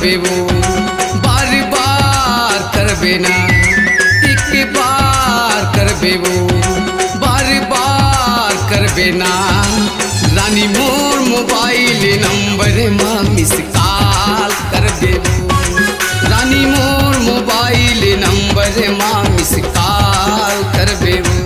करबे वो बार बार करबे ना, एक बार करबे वो बार बार करबे ना। रानी मोर मोबाइल नंबर माँ मिस कॉल करबे वो, रानी मोर मोबाइल नंबर माँ मिस कॉल करबे वो।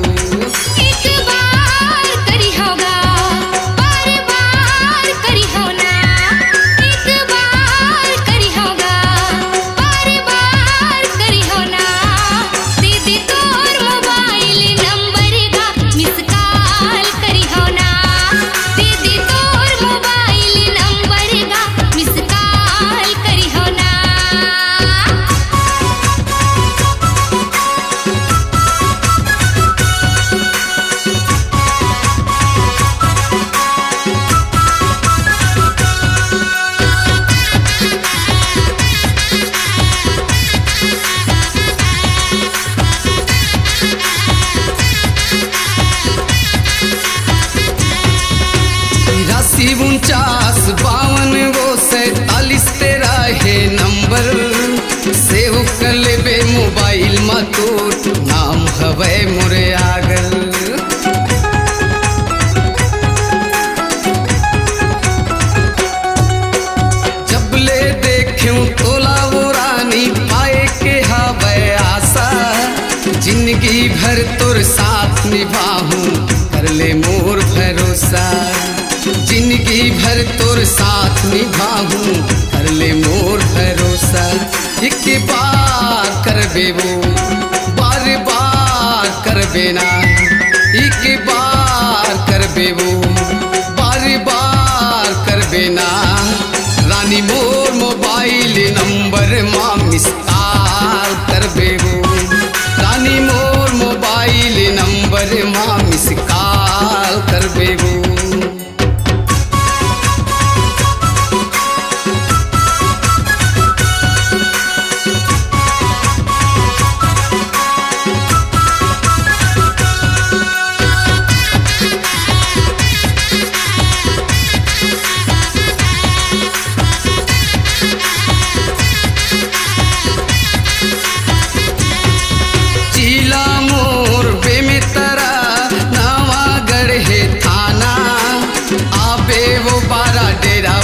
अस्सी 49 52 वो 47 तेरा है नंबर, सेव कर लेबे मोबाइल में तोर नाम हवे मोरे आगल। जब ले देखूं तोला वो रानी पाए के हवे आशा, जिंदगी भर तोर साथ निभाऊं कर ले मोर भरोसा, जिंदगी भर तोर साथ निभाऊं कर ले मोर भरोसा। एक बार करबे वो बार बार करबे ना, एक बार करबे वो बार बार करबे ना। रानी मोर मोबाइल नंबर माँ मिस कॉल करबे वो, रानी मोर मोबाइल नंबर माँ मिस कॉल करबे वो।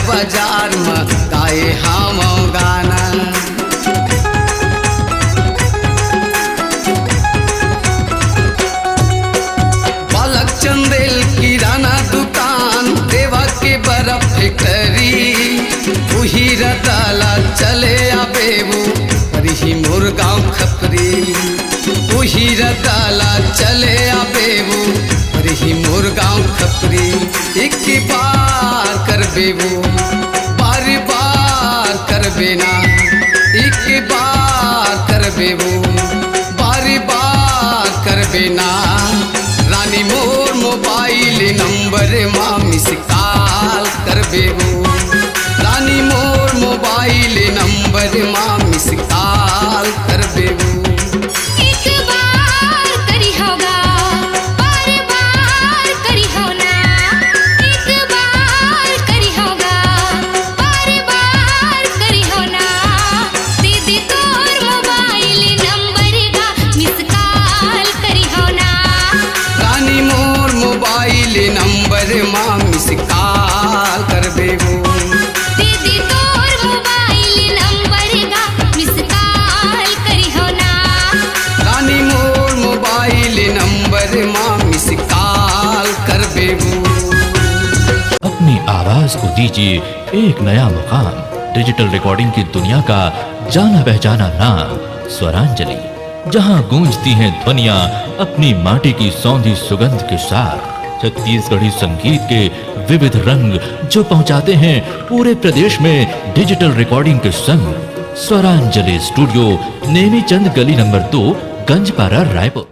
बाजार में गाए हम गाना, बालक चंदेल किराना दुकान, देवा के बर्फ फैक्ट्री, वही रताला चले आबे वो रही मोर गाँव खपरी, वही रताला चले आबे वो रही मोर गाँव खपरी। एक बार करबे वो बार बार करबे ना, एक बार करबे वो बार बार करबे ना। रानी मोर मोबाइल नंबर माँ मिस कॉल करबे वो, रानी मोर मोबाइल नंबर माँ मिस कॉल करबे वो। नंबर माँ मिस कॉल करबे वो, दीदी तोर मोबाइल नंबर गा मिस कॉल करिहो ना। रानी मोर मोबाइल नंबर माँ मिस कॉल करबे वो। अपनी आवाज को दीजिए एक नया मुकाम, डिजिटल रिकॉर्डिंग की दुनिया का जाना पहचाना नाम स्वरांजलि, जहां गूंजती हैं ध्वनियां अपनी माटी की सौंधी सुगंध के साथ। छत्तीसगढ़ी संगीत के विविध रंग जो पहुंचाते हैं पूरे प्रदेश में डिजिटल रिकॉर्डिंग के संग। स्वरांजलि स्टूडियो, नेमीचंद गली नंबर 2, गंजपारा, रायपुर।